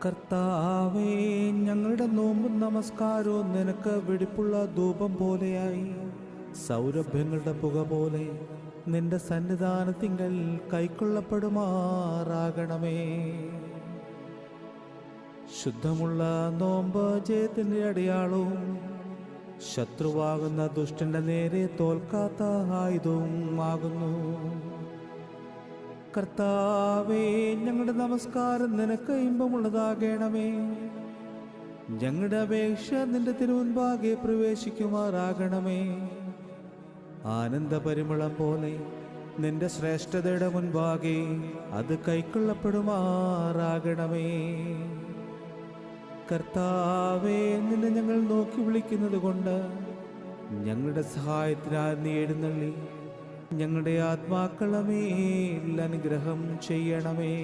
കർത്താവേ, ഞങ്ങളുടെ നോമ്പും നമസ്കാരവും നിനക്ക് വെടിപ്പുള്ള ധൂപം പോലെയായി സൗരഭ്യങ്ങളുടെ പുക പോലെ നിന്റെ സന്നിധാനത്തിങ്കൽ കൈക്കൊള്ളപ്പെടുമാറാകണമേ. ശുദ്ധമുള്ള നോമ്പ് ജയത്തിൻ്റെ അടയാളവും ശത്രുവാകുന്ന ദുഷ്ടന്റെ നേരെ തോൽക്കാത്ത ആയുധവും ആകുന്നു. കർത്താവേ, ഞങ്ങളുടെ നമസ്കാരം നിനക്ക് ഇമ്പമുള്ളതാകണമേ. ഞങ്ങളുടെ അപേക്ഷ നിന്റെ തിരുമുൻപാകെ പ്രവേശിക്കുമാറാകണമേ. ആനന്ദപരിമളം പോലെ നിന്റെ ശ്രേഷ്ഠതയുടെ മുൻപാകെ അത് കൈക്കൊള്ളപ്പെടുമാറാകണമേ. കർത്താവേ, നിന്നെ ഞങ്ങൾ നോക്കി വിളിക്കുന്നത് കൊണ്ട് ഞങ്ങളുടെ സഹായത്തിനായി നീ എഴുന്നള്ളി ഞങ്ങളുടെ ആത്മാക്കളെ മേൽ അനുഗ്രഹം ചെയ്യണമേ.